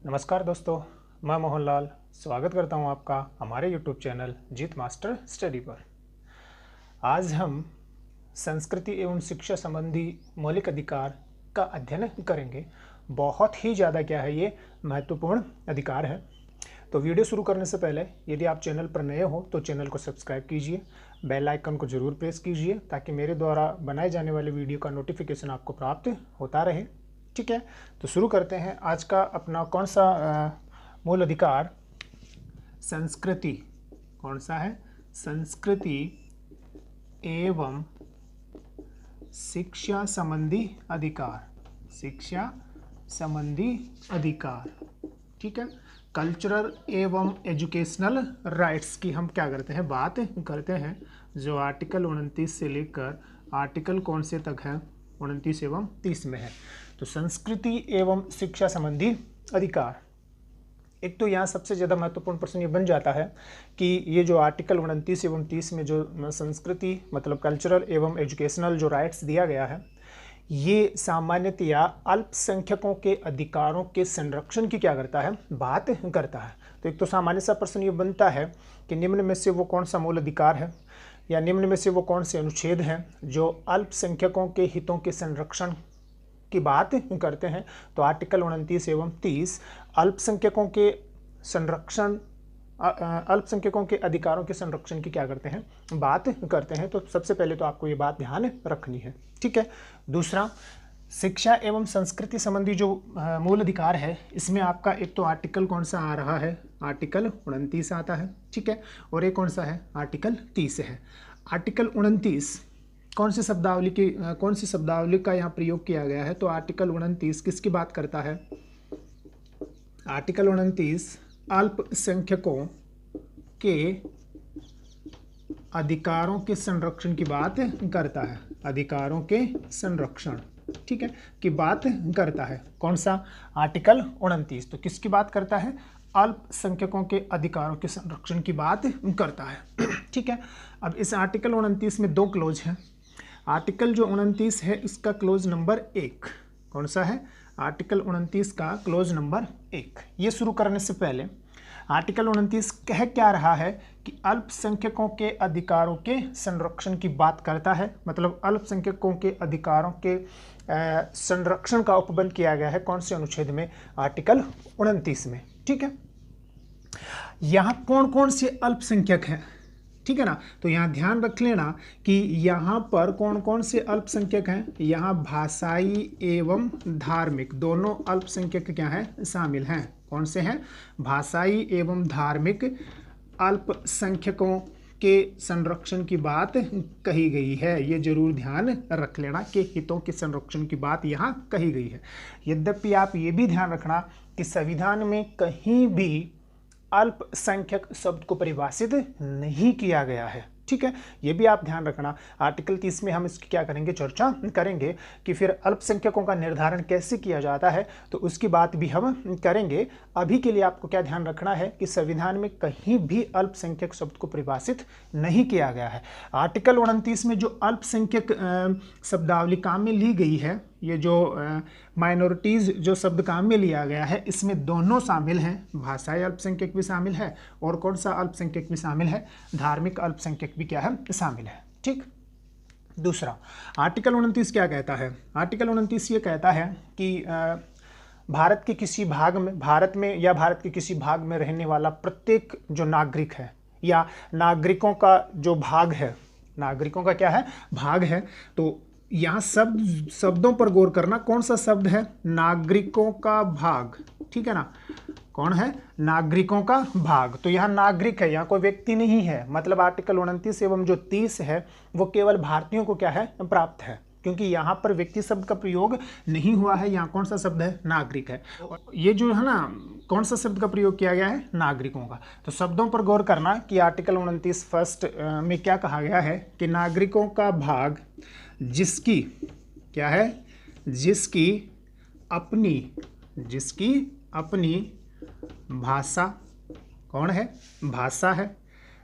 नमस्कार दोस्तों, मैं मोहनलाल स्वागत करता हूं आपका हमारे YouTube चैनल जीत मास्टर स्टडी पर। आज हम संस्कृति एवं शिक्षा संबंधी मौलिक अधिकार का अध्ययन करेंगे। बहुत ही ज़्यादा ये महत्वपूर्ण अधिकार है। तो वीडियो शुरू करने से पहले यदि आप चैनल पर नए हो तो चैनल को सब्सक्राइब कीजिए, बेल आइकन को जरूर प्रेस कीजिए ताकि मेरे द्वारा बनाए जाने वाले वीडियो का नोटिफिकेशन आपको प्राप्त होता रहे। ठीक है, तो शुरू करते हैं। आज का अपना कौन सा मूल अधिकार? संस्कृति। कौन सा है? संस्कृति एवं शिक्षा संबंधी अधिकार। शिक्षा संबंधी अधिकार। ठीक है, कल्चरल एवं एजुकेशनल राइट्स की हम क्या करते हैं? बात करते हैं, जो आर्टिकल 29 से लेकर आर्टिकल कौन से तक है? 29 एवं 30 में है। तो संस्कृति एवं शिक्षा संबंधी अधिकार। एक तो यहाँ सबसे ज़्यादा महत्वपूर्ण प्रश्न ये बन जाता है कि ये जो आर्टिकल 29 एवं 30 में जो संस्कृति मतलब कल्चरल एवं एजुकेशनल जो राइट्स दिया गया है, ये सामान्यतया अल्पसंख्यकों के अधिकारों के संरक्षण की क्या करता है? बात करता है। तो एक तो सामान्य सा प्रश्न ये बनता है कि निम्न में से वो कौन सा मूल अधिकार है या निम्न में से वो कौन से अनुच्छेद हैं जो अल्पसंख्यकों के हितों के संरक्षण की बात करते हैं? तो आर्टिकल 29 एवं 30 अल्पसंख्यकों के संरक्षण, अल्पसंख्यकों के अधिकारों के संरक्षण की क्या करते हैं? बात करते हैं। तो सबसे पहले तो आपको ये बात ध्यान रखनी है। ठीक है। दूसरा, शिक्षा एवं संस्कृति संबंधी जो मूल अधिकार है, इसमें आपका एक तो आर्टिकल कौन सा आ रहा है? आर्टिकल 29 आता है। ठीक है, और एक कौन सा है? आर्टिकल 30 है। आर्टिकल 29 कौन सी शब्दावली का यहाँ प्रयोग किया गया है? तो आर्टिकल 29 किसकी बात करता है? आर्टिकल 29 अल्पसंख्यकों के अधिकारों के संरक्षण की बात करता है। अधिकारों के संरक्षण, ठीक है, की बात करता है। कौन सा? आर्टिकल 29। तो किसकी बात करता है? अल्पसंख्यकों के अधिकारों के संरक्षण की बात करता है। ठीक है। अब इस आर्टिकल 29 में दो क्लोज हैं। आर्टिकल जो 29 है इसका क्लोज नंबर 1 कौन सा है? आर्टिकल 29 का क्लोज नंबर 1। ये शुरू करने से पहले आर्टिकल 29 कह क्या रहा है कि अल्पसंख्यकों के अधिकारों के संरक्षण की बात करता है। मतलब अल्पसंख्यकों के अधिकारों के संरक्षण का उपबंध किया गया है कौन से अनुच्छेद में? आर्टिकल 29 में। ठीक है, यहाँ कौन कौन से अल्पसंख्यक हैं? ठीक है ना, तो यहाँ ध्यान रख लेना कि यहाँ पर कौन कौन से अल्पसंख्यक हैं। यहाँ भाषाई एवं धार्मिक दोनों अल्पसंख्यक क्या है? शामिल हैं। कौन से हैं? भाषाई एवं धार्मिक अल्पसंख्यकों के संरक्षण की बात कही गई है। ये जरूर ध्यान रख लेना कि हितों के संरक्षण की बात यहाँ कही गई है। यद्यपि आप ये भी ध्यान रखना कि संविधान में कहीं भी अल्पसंख्यक शब्द को परिभाषित नहीं किया गया है। ठीक है, ये भी आप ध्यान रखना। आर्टिकल 30 में हम इसकी क्या करेंगे? चर्चा करेंगे कि फिर अल्पसंख्यकों का निर्धारण कैसे किया जाता है, तो उसकी बात भी हम करेंगे। अभी के लिए आपको क्या ध्यान रखना है कि संविधान में कहीं भी अल्पसंख्यक शब्द को परिभाषित नहीं किया गया है। आर्टिकल 29 में जो अल्पसंख्यक शब्दावली काम में ली गई है, ये जो माइनॉरिटीज़ जो शब्द काम में लिया गया है, इसमें दोनों शामिल हैं। भाषाई अल्पसंख्यक भी शामिल है और कौन सा अल्पसंख्यक भी शामिल है? धार्मिक अल्पसंख्यक भी क्या है? शामिल है। ठीक। दूसरा, आर्टिकल 29 क्या कहता है? आर्टिकल 29 ये कहता है कि भारत के किसी भाग में, भारत में या भारत के किसी भाग में रहने वाला प्रत्येक जो नागरिक है या नागरिकों का जो भाग है, नागरिकों का क्या है? भाग है। तो यहाँ शब्दों पर गौर करना। कौन सा शब्द है? नागरिकों का भाग। ठीक है ना, कौन है? नागरिकों का भाग। तो यहाँ नागरिक है, यहाँ कोई व्यक्ति नहीं है। मतलब आर्टिकल 29 एवं जो 30 है वो केवल भारतीयों को क्या है? प्राप्त है, क्योंकि यहाँ पर व्यक्ति शब्द का प्रयोग नहीं हुआ है। यहाँ कौन सा शब्द है? नागरिक है। ये जो है ना, कौन सा शब्द का प्रयोग किया गया है? नागरिकों का। तो शब्दों पर गौर करना कि आर्टिकल 29 फर्स्ट में क्या कहा गया है कि नागरिकों का भाग जिसकी क्या है? जिसकी अपनी भाषा, कौन है? भाषा है।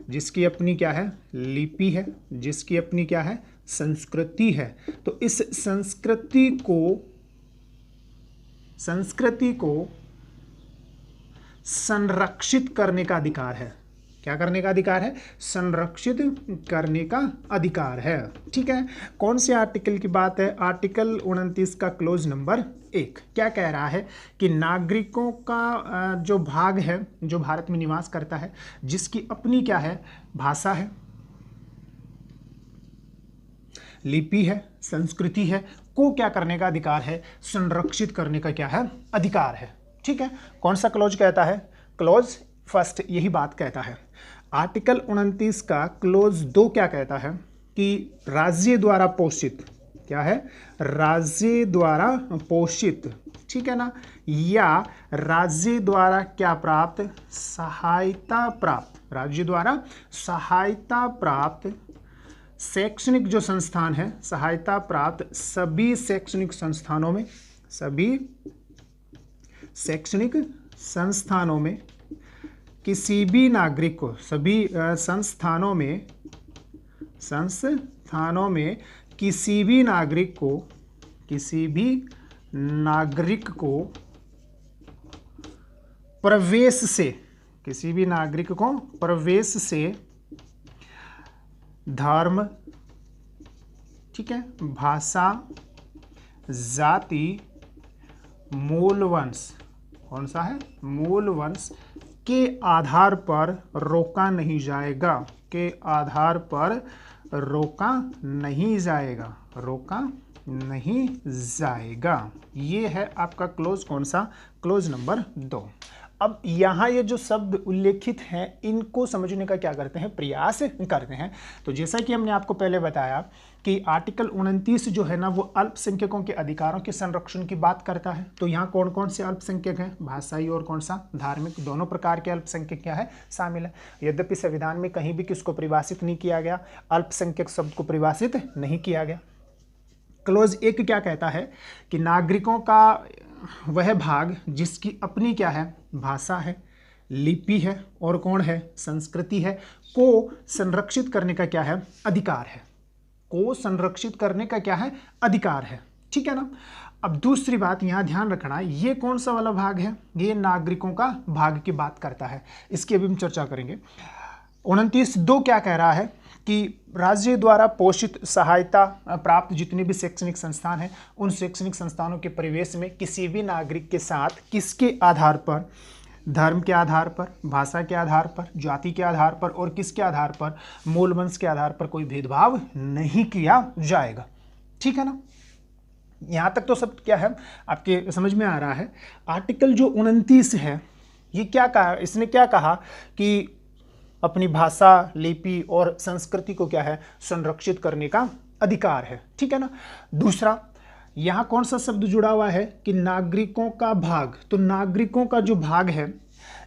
जिसकी अपनी क्या है? लिपि है। जिसकी अपनी क्या है? संस्कृति है। तो इस संस्कृति को संरक्षित करने का अधिकार है। क्या करने का अधिकार है? संरक्षित करने का अधिकार है। ठीक है, कौन से आर्टिकल की बात है? आर्टिकल 29 का क्लोज नंबर 1 क्या कह रहा है कि नागरिकों का जो भाग है जो भारत में निवास करता है, जिसकी अपनी क्या है? भाषा है, लिपि है, संस्कृति है, को क्या करने का अधिकार है? संरक्षित करने का क्या है? अधिकार है। ठीक है, कौन सा क्लोज कहता है? क्लोज फर्स्ट यही बात कहता है। आर्टिकल 29 का क्लोज 2 क्या कहता है कि राज्य द्वारा पोषित, क्या है? राज्य द्वारा पोषित, ठीक है ना, या राज्य द्वारा क्या प्राप्त? सहायता प्राप्त, राज्य द्वारा सहायता प्राप्त शैक्षणिक जो संस्थान है, सहायता प्राप्त सभी शैक्षणिक संस्थानों में, सभी शैक्षणिक संस्थानों में किसी भी नागरिक को, सभी संस्थानों में किसी भी नागरिक को, किसी भी नागरिक को प्रवेश से, किसी भी नागरिक को प्रवेश से धर्म, ठीक है, भाषा, जाति, मूल वंश, कौन सा है? मूल वंश के आधार पर रोका नहीं जाएगा, के आधार पर रोका नहीं जाएगा, रोका नहीं जाएगा। ये है आपका क्लोज कौन सा? Close number 2। अब यहाँ ये जो शब्द उल्लेखित हैं इनको समझने का क्या करते हैं? प्रयास करते हैं। तो जैसा कि हमने आपको पहले बताया कि आर्टिकल 29 जो है ना वो अल्पसंख्यकों के अधिकारों के संरक्षण की बात करता है। तो यहाँ कौन कौन से अल्पसंख्यक हैं? भाषाई और कौन सा? धार्मिक, दोनों प्रकार के अल्पसंख्यक क्या है? शामिल है। यद्यपि संविधान में कहीं भी किसको परिभाषित नहीं किया गया, अल्पसंख्यक शब्द को परिभाषित नहीं किया गया। क्लोज 1 क्या कहता है कि नागरिकों का वह भाग जिसकी अपनी क्या है? भाषा है, लिपि है और कौन है? संस्कृति है, को संरक्षित करने का क्या है? अधिकार है। को संरक्षित करने का क्या है? अधिकार है। ठीक है ना। अब दूसरी बात यहाँ ध्यान रखना, ये कौन सा वाला भाग है? ये नागरिकों का भाग की बात करता है, इसकी अभी हम चर्चा करेंगे। 29(2) क्या कह रहा है कि राज्य द्वारा पोषित सहायता प्राप्त जितने भी शैक्षणिक संस्थान हैं, उन शैक्षणिक संस्थानों के प्रवेश में किसी भी नागरिक के साथ किसके आधार पर? धर्म के आधार पर, भाषा के आधार पर, जाति के आधार पर और किसके आधार पर? मूल वंश के आधार पर कोई भेदभाव नहीं किया जाएगा। ठीक है ना। यहाँ तक तो सब क्या है आपके समझ में आ रहा है। आर्टिकल जो 29 है ये क्या कहा? इसने क्या कहा कि अपनी भाषा, लिपि और संस्कृति को क्या है? संरक्षित करने का अधिकार है। ठीक है ना। दूसरा, यहाँ कौन सा शब्द जुड़ा हुआ है कि नागरिकों का भाग। तो नागरिकों का जो भाग है,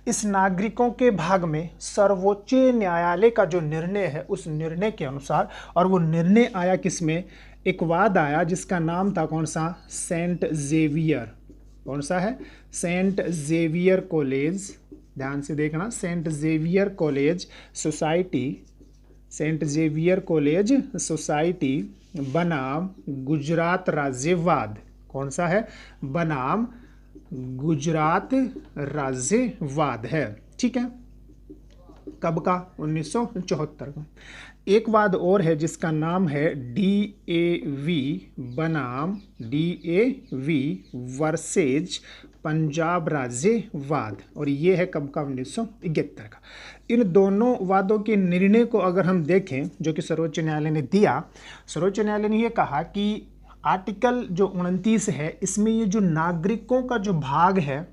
इस नागरिकों के भाग में सर्वोच्च न्यायालय का जो निर्णय है उस निर्णय के अनुसार, और वो निर्णय आया किसमें? एक वाद आया जिसका नाम था कौन सा? Saint Xavier. कौन सा है? सेंट जेवियर कॉलेज, ध्यान से देखना, Saint Xavier college society, Saint Xavier college society बनाम गुजरात राज्यवाद। कौन सा है? बनाम गुजरात राज्यवाद है। ठीक है। कब का? 1974 का। एक वाद और है जिसका नाम है DAV बनाम DAV वर्सेज पंजाब राज्यवाद, और ये है कब का? 1971 का। इन दोनों वादों के निर्णय को अगर हम देखें जो कि सर्वोच्च न्यायालय ने दिया, सर्वोच्च न्यायालय ने ये कहा कि आर्टिकल जो 29 है इसमें ये जो नागरिकों का जो भाग है,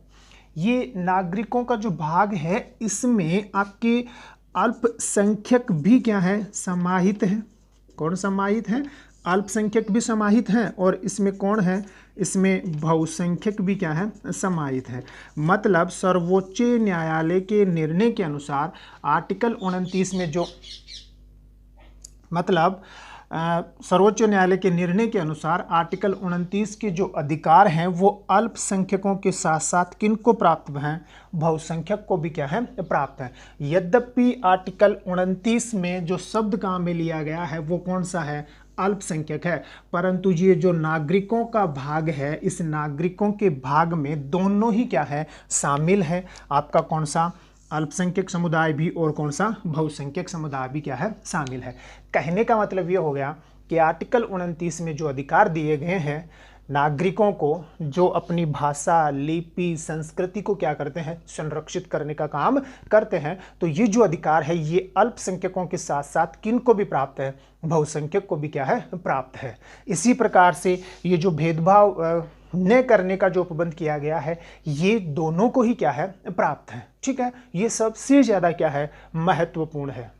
ये नागरिकों का जो भाग है इसमें आपके अल्पसंख्यक भी क्या है? समाहित है। कौन समाहित है? अल्पसंख्यक भी समाहित हैं, और इसमें कौन है? इसमें बहुसंख्यक भी क्या है? समाहित है। मतलब सर्वोच्च न्यायालय के निर्णय के अनुसार आर्टिकल 29 में जो, मतलब सर्वोच्च न्यायालय के निर्णय के अनुसार आर्टिकल 29 के जो अधिकार हैं वो अल्पसंख्यकों के साथ साथ किन को प्राप्त हैं? बहुसंख्यक को भी क्या है? प्राप्त है। यद्यपि आर्टिकल 29 में जो शब्द काम में लिया गया है वो कौन सा है? अल्पसंख्यक है, परंतु ये जो नागरिकों का भाग है, इस नागरिकों के भाग में दोनों ही क्या है, शामिल है। आपका कौन सा, अल्पसंख्यक समुदाय भी और कौन सा, बहुसंख्यक समुदाय भी क्या है, शामिल है। कहने का मतलब ये हो गया कि आर्टिकल 29 में जो अधिकार दिए गए हैं नागरिकों को, जो अपनी भाषा, लिपि, संस्कृति को क्या करते हैं, संरक्षित करने का काम करते हैं, तो ये जो अधिकार है ये अल्पसंख्यकों के साथ साथ किन को भी प्राप्त है, बहुसंख्यक को भी क्या है, प्राप्त है। इसी प्रकार से ये जो भेदभाव न करने का जो उपबंध किया गया है ये दोनों को ही क्या है, प्राप्त है। ठीक है, ये सबसे ज्यादा क्या है, महत्वपूर्ण है।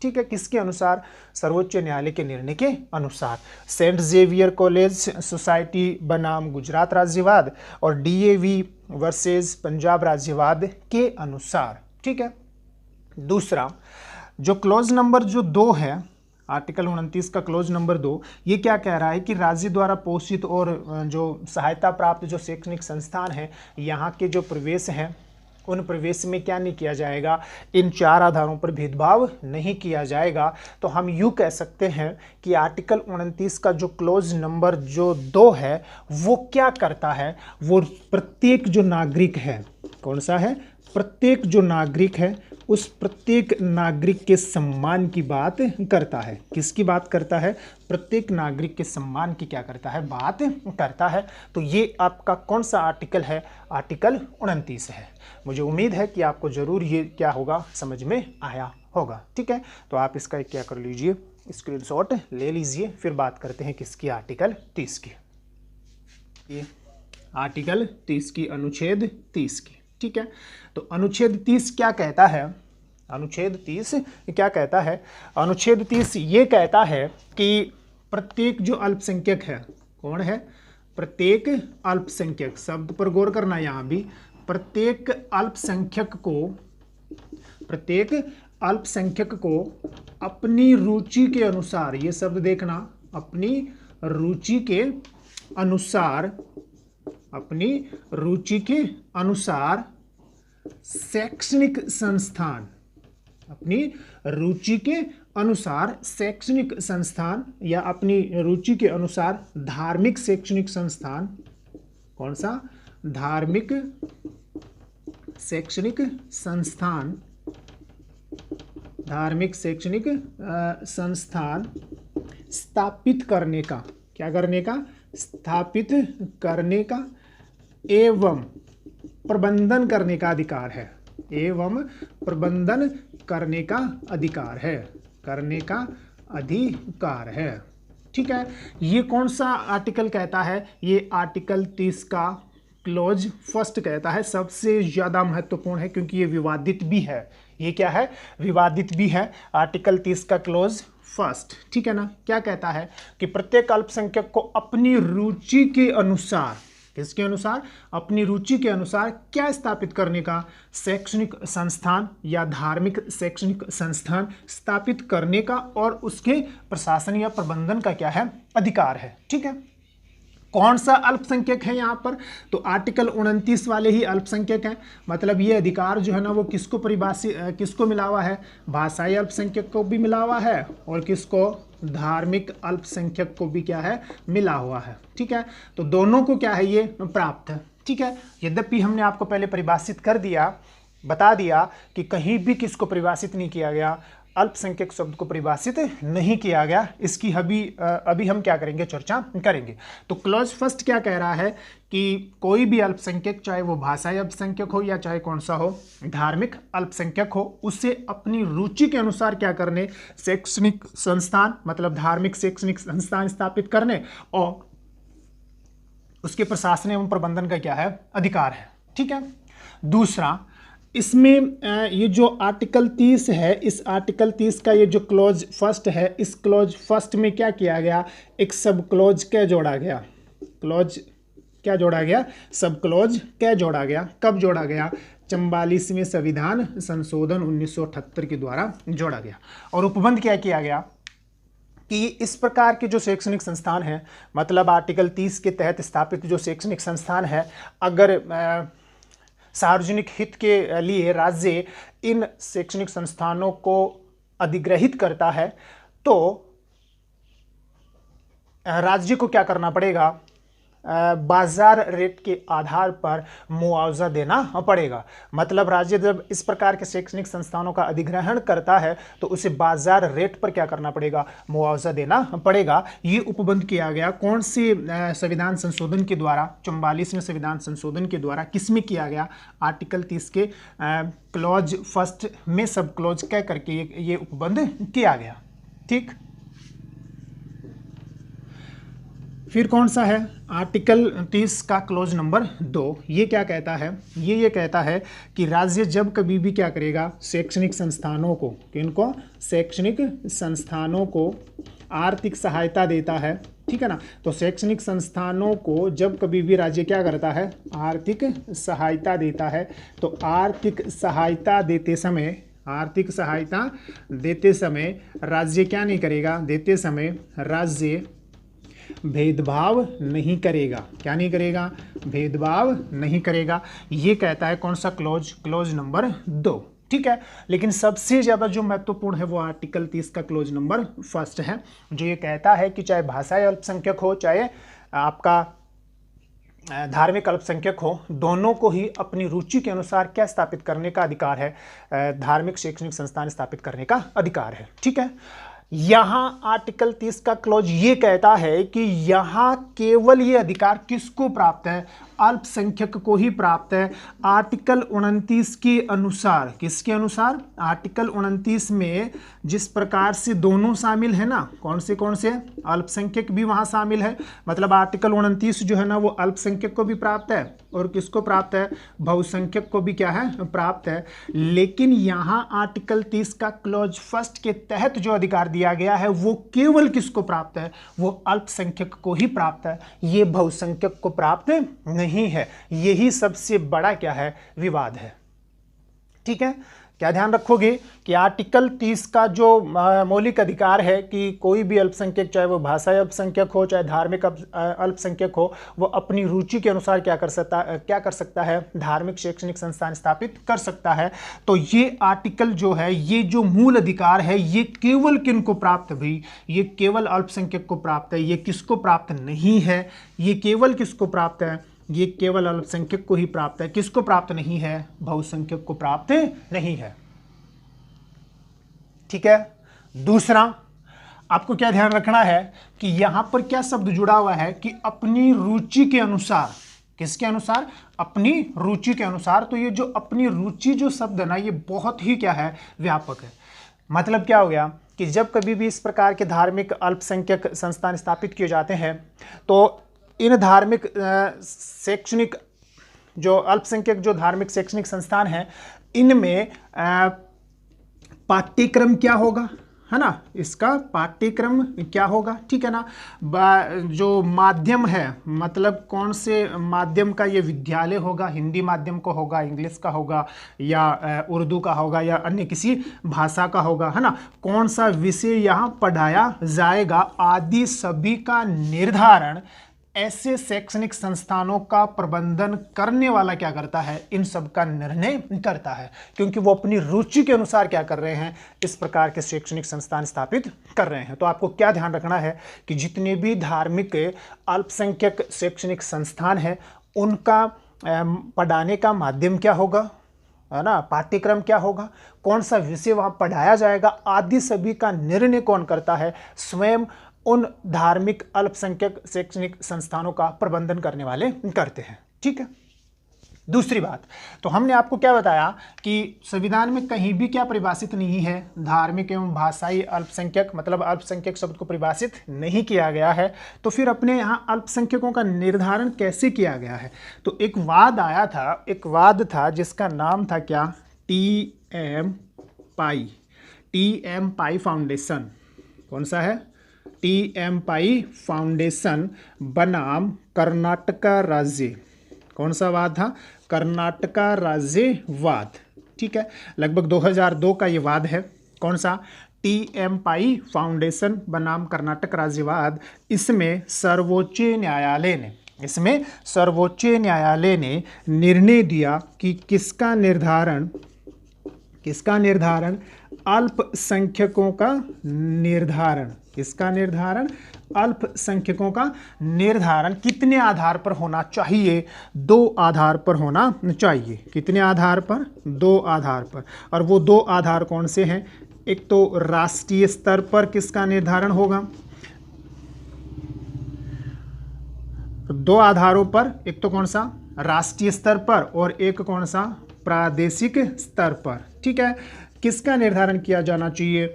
ठीक है, किसके अनुसार, सर्वोच्च न्यायालय के निर्णय के अनुसार। सेंट जेवियर कॉलेज सोसाइटी बनाम गुजरात राज्यवाद और डीएवी वर्सेस पंजाब राज्यवाद के अनुसार। ठीक है, दूसरा जो क्लॉज नंबर जो 2 है, आर्टिकल 29 का क्लॉज नंबर 2, ये क्या कह रहा है कि राज्य द्वारा पोषित और जो सहायता प्राप्त जो शैक्षणिक संस्थान है, यहाँ के जो प्रवेश हैं उन प्रवेश में क्या नहीं किया जाएगा, इन 4 आधारों पर भेदभाव नहीं किया जाएगा। तो हम यूँ कह सकते हैं कि आर्टिकल 29 का जो क्लॉज नंबर जो 2 है वो क्या करता है, वो प्रत्येक जो नागरिक है, कौन सा है, प्रत्येक जो नागरिक है उस प्रत्येक नागरिक के सम्मान की बात करता है। किसकी बात करता है, प्रत्येक नागरिक के सम्मान की क्या करता है, बात करता है। तो ये आपका कौन सा आर्टिकल है, आर्टिकल 29 है। मुझे उम्मीद है कि आपको जरूर ये क्या होगा, समझ में आया होगा। ठीक है, तो आप इसका एक क्या कर लीजिए, स्क्रीनशॉट ले लीजिए, फिर बात करते हैं किसकी, आर्टिकल 30 की। ये आर्टिकल 30 की, अनुच्छेद 30 की। ठीक है, तो अनुच्छेद 30 क्या कहता है, अनुच्छेद 30 क्या कहता है, अनुच्छेद 30 ये कहता है कि प्रत्येक जो अल्पसंख्यक है, कौन है, प्रत्येक अल्पसंख्यक, शब्द पर गौर करना यहाँ भी, प्रत्येक अल्पसंख्यक को अपनी रुचि के अनुसार, ये शब्द देखना, अपनी रुचि के अनुसार, अपनी रुचि के अनुसार शैक्षणिक संस्थान, अपनी रुचि के अनुसार शैक्षणिक संस्थान या अपनी रुचि के अनुसार धार्मिक शैक्षणिक संस्थान, कौन सा, धार्मिक शैक्षणिक संस्थान, धार्मिक शैक्षणिक संस्थान स्थापित करने का, क्या करने का, स्थापित करने का एवं प्रबंधन करने का अधिकार है, एवं प्रबंधन करने का अधिकार है, करने का अधिकार है। ठीक है, ये कौन सा आर्टिकल कहता है, ये आर्टिकल 30 का क्लॉज फर्स्ट कहता है। सबसे ज्यादा महत्वपूर्ण है क्योंकि ये विवादित भी है, ये क्या है, विवादित भी है, आर्टिकल 30 का क्लॉज फर्स्ट। ठीक है ना, क्या कहता है कि प्रत्येक अल्पसंख्यक को अपनी रुचि के अनुसार, किसके अनुसार, अपनी रुचि के अनुसार क्या स्थापित करने का, शैक्षणिक संस्थान या धार्मिक शैक्षणिक संस्थान स्थापित करने का और उसके प्रशासन या प्रबंधन का क्या है, अधिकार है। ठीक है, कौन सा अल्पसंख्यक है यहाँ पर, तो आर्टिकल 29 वाले ही अल्पसंख्यक हैं। मतलब ये अधिकार जो है ना वो किसको परिभाषित, किसको मिला हुआ है, भाषाई अल्पसंख्यक को भी मिला हुआ है और किसको, धार्मिक अल्पसंख्यक को भी क्या है, मिला हुआ है। ठीक है, तो दोनों को क्या है, ये प्राप्त है। ठीक है, यद्यपि हमने आपको पहले परिभाषित कर दिया, बता दिया कि कहीं भी किसको परिभाषित नहीं किया गया, अल्पसंख्यक शब्द को परिभाषित नहीं किया गया। इसकी अभी हम क्या करेंगे, चर्चा करेंगे। तो क्लॉज फर्स्ट क्या कह रहा है कि कोई भी अल्पसंख्यक, चाहे वो भाषाई अल्पसंख्यक हो या चाहे कौन सा हो, धार्मिक अल्पसंख्यक हो, उसे अपनी रुचि के अनुसार क्या करने, शैक्षणिक संस्थान, मतलब धार्मिक शैक्षणिक संस्थान स्थापित करने और उसके प्रशासन एवं प्रबंधन का क्या है, अधिकार है। ठीक है, दूसरा इसमें ये जो आर्टिकल 30 है, इस आर्टिकल 30 का ये जो क्लॉज फर्स्ट है, इस क्लॉज फर्स्ट में क्या किया गया, एक सब क्लॉज क्या जोड़ा गया, क्लॉज क्या जोड़ा गया, सब क्लॉज क्या जोड़ा गया, कब जोड़ा गया, 44वें संविधान संशोधन 1978 के द्वारा जोड़ा गया। और उपबंध क्या किया गया कि इस प्रकार के जो शैक्षणिक संस्थान हैं, मतलब आर्टिकल 30 के तहत स्थापित जो शैक्षणिक संस्थान है, अगर सार्वजनिक हित के लिए राज्य इन शैक्षणिक संस्थानों को अधिग्रहित करता है तो राज्य को क्या करना पड़ेगा, बाजार रेट के आधार पर मुआवजा देना पड़ेगा। मतलब राज्य जब इस प्रकार के शैक्षणिक संस्थानों का अधिग्रहण करता है तो उसे बाजार रेट पर क्या करना पड़ेगा, मुआवजा देना पड़ेगा। ये उपबंध किया गया कौन से संविधान संशोधन के द्वारा, 44वें संविधान संशोधन के द्वारा। किसमें किया गया, आर्टिकल 30 के क्लॉज फर्स्ट में सब क्लॉज कह करके ये उपबंध किया गया। ठीक, फिर कौन सा है, आर्टिकल 30 का क्लोज नंबर 2। ये क्या कहता है, ये कहता है कि राज्य जब कभी भी क्या करेगा, शैक्षणिक संस्थानों को, किनको, शैक्षणिक संस्थानों को आर्थिक सहायता देता है, ठीक है ना। तो शैक्षणिक संस्थानों को जब कभी भी राज्य क्या करता है, आर्थिक सहायता देता है, तो आर्थिक सहायता देते समय राज्य क्या नहीं करेगा, देते समय राज्य भेदभाव नहीं करेगा। क्या नहीं करेगा, भेदभाव नहीं करेगा। ये कहता है कौन सा क्लोज, क्लोज नंबर 2। ठीक है, लेकिन सबसे ज़्यादा जो महत्वपूर्ण है वो आर्टिकल 30 का क्लोज नंबर 1 है, जो ये कहता है कि चाहे भाषाई अल्पसंख्यक हो, चाहे आपका धार्मिक अल्पसंख्यक हो, दोनों को ही अपनी रुचि के अनुसार क्या स्थापित करने का अधिकार है, धार्मिक शैक्षणिक संस्थान स्थापित करने का अधिकार है। ठीक है, यहां आर्टिकल 30 का क्लॉज ये कहता है कि यहां केवल ये अधिकार किसको प्राप्त है, अल्पसंख्यक को ही प्राप्त है। आर्टिकल 29 के अनुसार, किसके अनुसार, आर्टिकल 29 में जिस प्रकार से दोनों शामिल है ना, कौन से अल्पसंख्यक भी वहां शामिल है। मतलब आर्टिकल 29 जो है ना वो अल्पसंख्यक को भी प्राप्त है और किसको प्राप्त है, बहुसंख्यक को भी क्या है, प्राप्त है। लेकिन यहां आर्टिकल 30 का क्लॉज 1 के तहत जो अधिकार दिया गया है वो केवल किसको प्राप्त है, वो अल्पसंख्यक को ही प्राप्त है, ये बहुसंख्यक को प्राप्त नहीं है। यही सबसे बड़ा क्या है, विवाद है। ठीक है, क्या ध्यान रखोगे कि आर्टिकल 30 का जो मौलिक अधिकार है कि कोई भी अल्पसंख्यक, चाहे वो भाषाई अल्पसंख्यक हो, चाहे धार्मिक अल्पसंख्यक हो, वो अपनी रुचि के अनुसार क्या कर सकता है, धार्मिक शैक्षणिक संस्थान स्थापित कर सकता है। तो ये आर्टिकल जो है, ये जो मूल अधिकार है, ये केवल किनको प्राप्त है भाई, ये केवल अल्पसंख्यक को प्राप्त है। ये किसको प्राप्त नहीं है, ये केवल किसको प्राप्त है, ये केवल अल्पसंख्यक को ही प्राप्त है। किसको प्राप्त नहीं है, बहुसंख्यक को प्राप्त नहीं है। ठीक है, दूसरा आपको क्या ध्यान रखना है कि यहां पर क्या शब्द जुड़ा हुआ है कि अपनी रुचि के अनुसार, किसके अनुसार, अपनी रुचि के अनुसार। तो ये जो अपनी रुचि जो शब्द है ना, ये बहुत ही क्या है, व्यापक है। मतलब क्या हो गया कि जब कभी भी इस प्रकार के धार्मिक अल्पसंख्यक संस्थान स्थापित किए जाते हैं तो इन धार्मिक शैक्षणिक जो अल्पसंख्यक जो धार्मिक शैक्षणिक संस्थान हैं, इनमें पाठ्यक्रम क्या होगा, है ना, इसका पाठ्यक्रम क्या होगा। ठीक है ना, जो माध्यम है, मतलब कौन से माध्यम का ये विद्यालय होगा, हिंदी माध्यम का होगा, इंग्लिश का होगा, या उर्दू का होगा, या अन्य किसी भाषा का होगा, है ना, कौन सा विषय यहाँ पढ़ाया जाएगा आदि सभी का निर्धारण ऐसे शैक्षणिक संस्थानों का प्रबंधन करने वाला क्या करता है, इन सब का निर्णय करता है, क्योंकि वो अपनी रुचि के अनुसार क्या कर रहे हैं, इस प्रकार के शैक्षणिक संस्थान स्थापित कर रहे हैं। तो आपको क्या ध्यान रखना है कि जितने भी धार्मिक अल्पसंख्यक शैक्षणिक संस्थान हैं, उनका पढ़ाने का माध्यम क्या होगा, है ना, पाठ्यक्रम क्या होगा, कौन सा विषय वहां पढ़ाया जाएगा आदि सभी का निर्णय कौन करता है, स्वयं उन धार्मिक अल्पसंख्यक शैक्षणिक संस्थानों का प्रबंधन करने वाले करते हैं। ठीक है, दूसरी बात, तो हमने आपको क्या बताया कि संविधान में कहीं भी क्या परिभाषित नहीं है, धार्मिक एवं भाषाई अल्पसंख्यक, मतलब अल्पसंख्यक शब्द को परिभाषित नहीं किया गया है। तो फिर अपने यहाँ अल्पसंख्यकों का निर्धारण कैसे किया गया है, तो एक वाद आया था, एक वाद था जिसका नाम था क्या, टी.एम. पाई फाउंडेशन। कौन सा है, टी.एम. पाई फाउंडेशन बनाम कर्नाटका राज्य। कौन सा वाद था, कर्नाटका राज्य वाद। ठीक है, लगभग 2002 का ये वाद है। कौन सा, टी.एम. पाई फाउंडेशन बनाम कर्नाटक राज्यवाद। इसमें सर्वोच्च न्यायालय ने निर्णय दिया कि किसका निर्धारण अल्पसंख्यकों का निर्धारण, किसका निर्धारण? अल्पसंख्यकों का निर्धारण कितने आधार पर होना चाहिए? 2 आधार पर होना चाहिए। कितने आधार पर? 2 आधार पर। और वो 2 आधार कौन से हैं? एक तो राष्ट्रीय स्तर पर किसका निर्धारण होगा? 2 आधारों पर, एक तो कौन सा? राष्ट्रीय स्तर पर, और एक कौन सा? प्रादेशिक स्तर पर। ठीक है, किसका निर्धारण किया जाना चाहिए?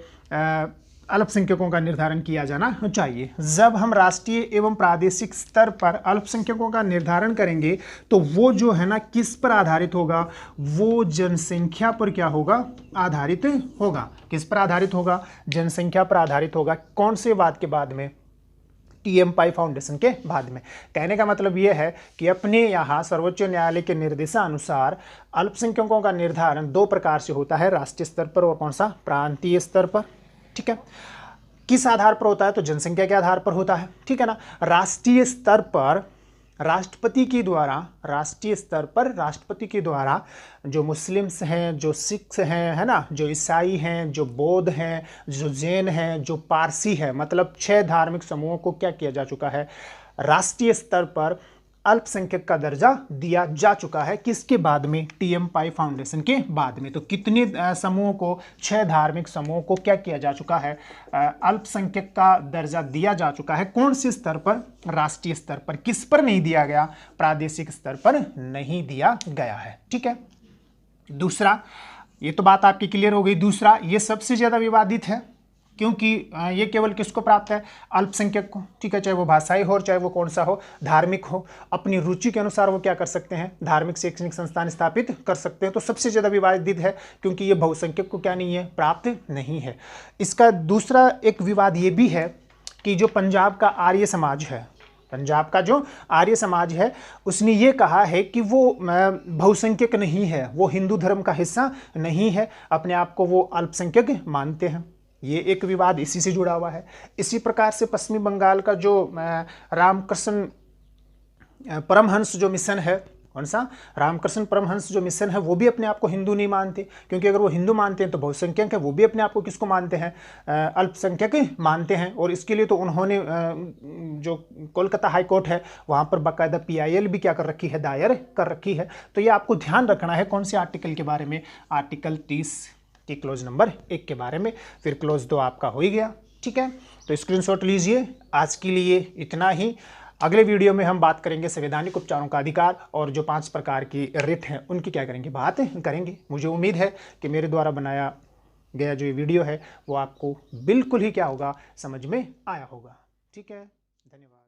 अल्पसंख्यकों का निर्धारण किया जाना चाहिए। जब हम राष्ट्रीय एवं प्रादेशिक स्तर पर अल्पसंख्यकों का निर्धारण करेंगे तो वो जो है ना किस पर आधारित होगा? वो जनसंख्या पर क्या होगा? आधारित होगा। किस पर आधारित होगा? जनसंख्या पर आधारित होगा। कौन से वाद के बाद में? टीएम पाई फाउंडेशन के बाद में। कहने का मतलब यह है कि अपने यहाँ सर्वोच्च न्यायालय के निर्देशानुसार अल्पसंख्यकों का निर्धारण 2 प्रकार से होता है, राष्ट्रीय स्तर पर और कौन सा? प्रांतीय स्तर पर। ठीक है, किस आधार पर होता है? तो जनसंख्या के आधार पर होता है। ठीक है ना। राष्ट्रीय स्तर पर राष्ट्रपति के द्वारा, राष्ट्रीय स्तर पर राष्ट्रपति के द्वारा जो मुस्लिम्स हैं, जो सिख्स हैं, है ना, जो ईसाई हैं, जो बौद्ध हैं, जो जैन हैं, जो पारसी है, मतलब 6 धार्मिक समूहों को क्या किया जा चुका है? राष्ट्रीय स्तर पर अल्पसंख्यक का दर्जा दिया जा चुका है। किसके बाद में? टीएम पाई फाउंडेशन के बाद में। तो कितने समूहों को? 6 धार्मिक समूहों को क्या किया जा चुका है? अल्पसंख्यक का दर्जा दिया जा चुका है। कौन से स्तर पर? राष्ट्रीय स्तर पर। किस पर नहीं दिया गया? प्रादेशिक स्तर पर नहीं दिया गया है। ठीक है। दूसरा, ये तो बात आपकी क्लियर हो गई। दूसरा, ये सबसे ज्यादा विवादित है क्योंकि ये केवल किसको प्राप्त है? अल्पसंख्यक को। ठीक है, चाहे वो भाषाई हो, चाहे वो कौन सा हो, धार्मिक हो, अपनी रुचि के अनुसार वो क्या कर सकते हैं? धार्मिक शैक्षणिक संस्थान स्थापित कर सकते हैं। तो सबसे ज्यादा विवादित है क्योंकि ये बहुसंख्यक को क्या नहीं है? प्राप्त नहीं है। इसका दूसरा एक विवाद ये भी है कि जो पंजाब का आर्य समाज है, पंजाब का जो आर्य समाज है, उसने ये कहा है कि वो बहुसंख्यक नहीं है, वो हिंदू धर्म का हिस्सा नहीं है, अपने आप को वो अल्पसंख्यक मानते हैं। ये एक विवाद इसी से जुड़ा हुआ है। इसी प्रकार से पश्चिमी बंगाल का जो रामकृष्ण परमहंस जो मिशन है, कौन सा? रामकृष्ण परमहंस जो मिशन है, वो भी अपने आप को हिंदू नहीं मानते, क्योंकि अगर वो हिंदू मानते हैं तो बहुसंख्यक है, वो भी अपने आप को किसको मानते हैं? अल्पसंख्यक मानते हैं। और इसके लिए तो उन्होंने जो कोलकाता हाई कोर्ट है वहाँ पर बाकायदा PIL भी क्या कर रखी है? दायर कर रखी है। तो ये आपको ध्यान रखना है। कौन से आर्टिकल के बारे में? आर्टिकल 30 की क्लोज नंबर 1 के बारे में। फिर क्लोज 2 आपका हो ही गया। ठीक है, तो स्क्रीनशॉट लीजिए। आज के लिए इतना ही। अगले वीडियो में हम बात करेंगे संवैधानिक उपचारों का अधिकार और जो 5 प्रकार की रिट हैं उनकी क्या करेंगे? बात करेंगे। मुझे उम्मीद है कि मेरे द्वारा बनाया गया जो ये वीडियो है वो आपको बिल्कुल ही क्या होगा? समझ में आया होगा। ठीक है, धन्यवाद।